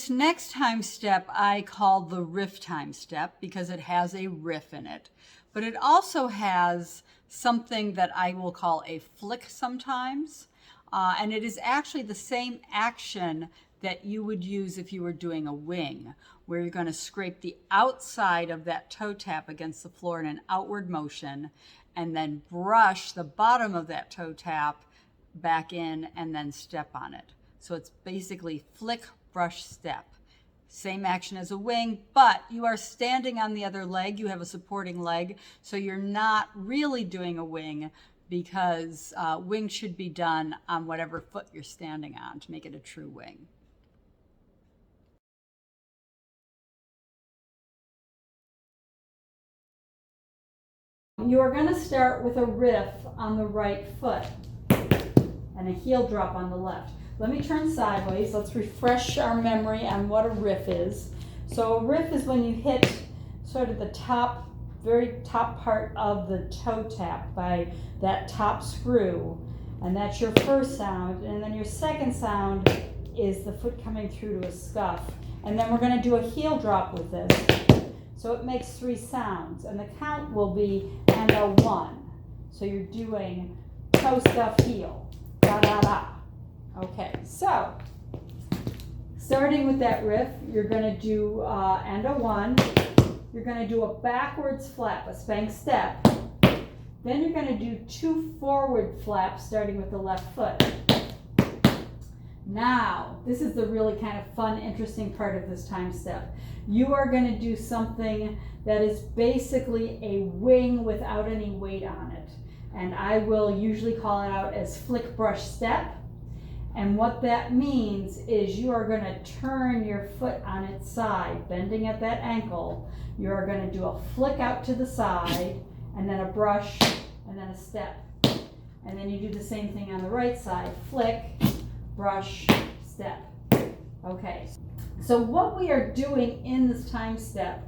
This next time step I call the riff time step because it has a riff in it. But it also has something that I will call a flick sometimes. And it is actually the same action that you would use if you were doing a wing, where you're going to scrape the outside of that toe tap against the floor in an outward motion, and then brush the bottom of that toe tap back in and then step on it. So it's basically flick, brush, step. Same action as a wing, but you are standing on the other leg. You have a supporting leg, so you're not really doing a wing, because wing should be done on whatever foot you're standing on to make it a true wing. You are going to start with a riff on the right foot and a heel drop on the left. Let me turn sideways. Let's refresh our memory on what a riff is. So a riff is when you hit sort of the top, very top part of the toe tap by that top screw, and that's your first sound. And then your second sound is the foot coming through to a scuff. And then we're going to do a heel drop with this. So it makes 3 sounds, and the count will be and a 1. So you're doing toe scuff heel, da da da. Okay, so starting with that riff, you're going to do and a 1. You're going to do a backwards flap, a spank step. Then you're going to do 2 forward flaps starting with the left foot. Now, this is the really kind of fun, interesting part of this time step. You are going to do something that is basically a wing without any weight on it. And I will usually call it out as flick, brush, step. And what that means is you are going to turn your foot on its side, bending at that ankle. You are going to do a flick out to the side, and then a brush, and then a step. And then you do the same thing on the right side, flick, brush, step. Okay, so what we are doing in this time step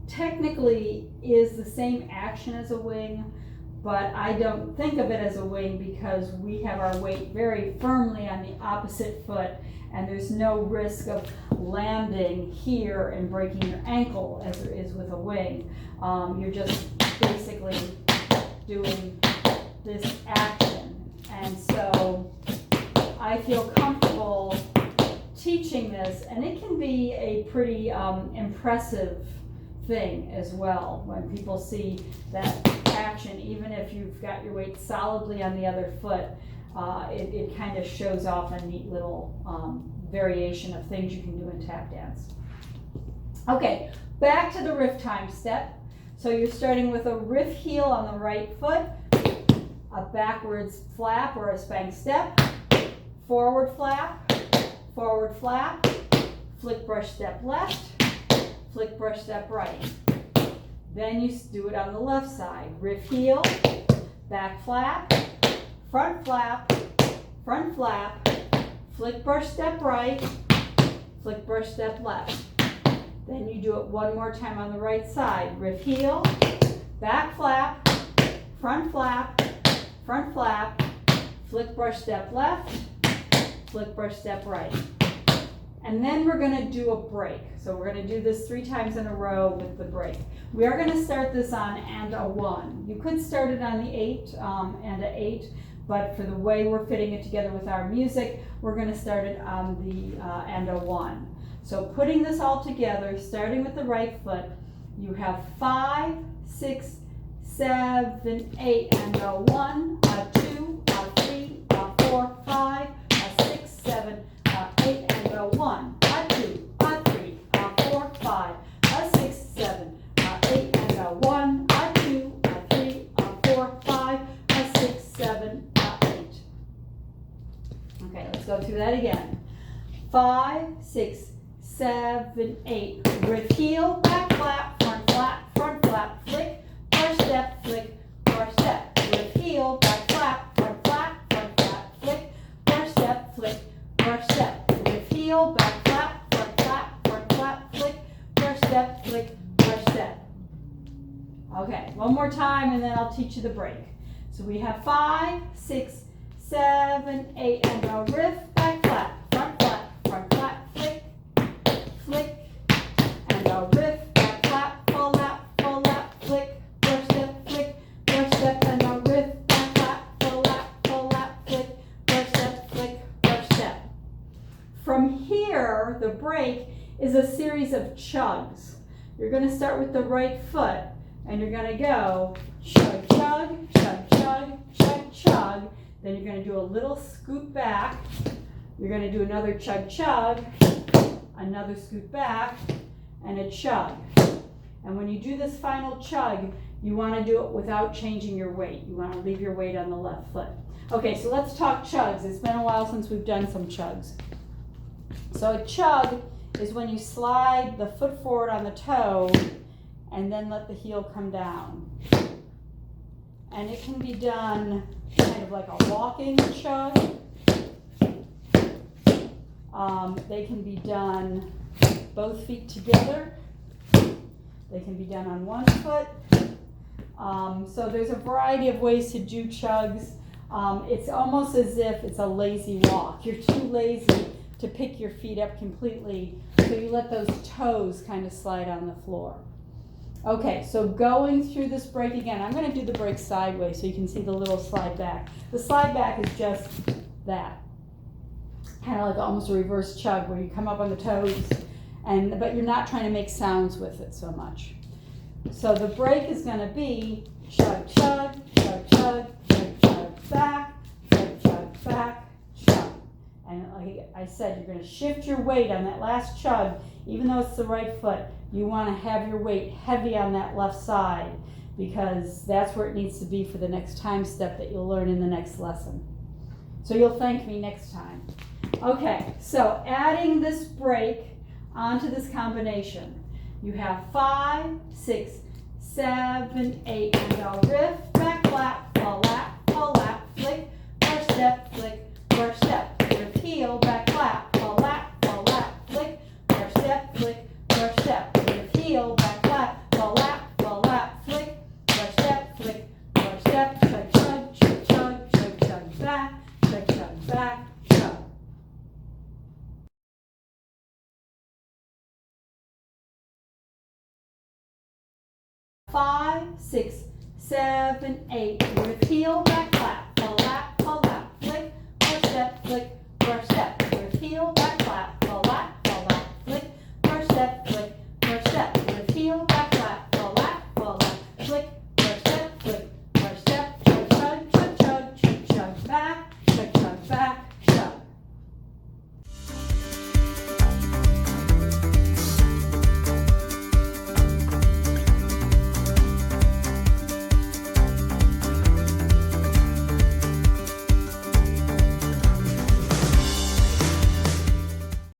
technically is the same action as a wing, but I don't think of it as a wing because we have our weight very firmly on the opposite foot, and there's no risk of landing here and breaking your ankle as there is with a wing. You're just basically doing this action. And so I feel comfortable teaching this, and it can be a pretty impressive thing as well when people see that action. Even if you've got your weight solidly on the other foot, it kind of shows off a neat little variation of things you can do in tap dance. Okay, back to the riff time step. So you're starting with a riff heel on the right foot, a backwards flap or a spank step, forward flap, flick, brush, step left, flick, brush, step right. Then you do it on the left side. Riff heel, back flap, front flap, flick, brush, step right, flick, brush, step left. Then you do it one more time on the right side. Riff heel, back flap, front flap, flick, brush, step left, flick, brush, step right. And then we're going to do a break. So we're going to do this 3 times in a row with the break. We are going to start this on and a 1. You could start it on the 8 and a 8, but for the way we're fitting it together with our music, we're going to start it on the and a 1. So putting this all together, starting with the right foot, you have 5, 6, 7, 8, and a 1, a 2, a 3, a 4, 5, a 6, 7, a 8, and a 1, a 2, a 3, a 4, 5, a 6, 7, a 8, and a 1, a 2, a 3, a 4, 5, a 6, 7, a 8. Okay, let's go through that again. 5, 6, 7, 8. Riff heel, back flap, front flap, flick, brush step, flick, brush step. Riff heel, back flap, front flap, flick, brush step, flick, brush step. Riff heel, back flap, front flap, flick, brush step, flick, brush step. Okay, one more time and then I'll teach you the break. So we have 5, 6, 7, 8, and a riff, back flap, front flap, flick, chugs. You're going to start with the right foot, and you're going to go chug, chug, chug, chug, chug, chug. Then you're going to do a little scoot back. You're going to do another chug, chug, another scoot back, and a chug. And when you do this final chug, you want to do it without changing your weight. You want to leave your weight on the left foot. Okay, so let's talk chugs. It's been a while since we've done some chugs. So a chug is when you slide the foot forward on the toe and then let the heel come down. And it can be done kind of like a walking chug. They can be done both feet together. They can be done on one foot. So there's a variety of ways to do chugs. It's almost as if it's a lazy walk. You're too lazy to pick your feet up completely, so you let those toes kind of slide on the floor. Okay, so going through this break again, I'm going to do the break sideways so you can see the little slide back. The slide back is just that, kind of like almost a reverse chug where you come up on the toes, but you're not trying to make sounds with it so much. So the break is going to be chug, chug, chug, chug, chug, chug, back, chug, chug, back, chug. And like I said, you're going to shift your weight on that last chug. Even though it's the right foot, you want to have your weight heavy on that left side because that's where it needs to be for the next time step that you'll learn in the next lesson. So you'll thank me next time. Okay, so adding this break onto this combination, you have 5, 6, 7, 8, and go riff, back, lap, fall, flick, first step, flick, first step, riff, heel, back, lap, fall, flick, first step, flick, first step, riff, heel, back, lap, fall, flick, first step, flick, first step, chug, chug, chug, chug, chug, chug, back, chug. 5, 6, 7, 8. With heel, back, lap, flick, first step, flick, first step. With heel, back, lap,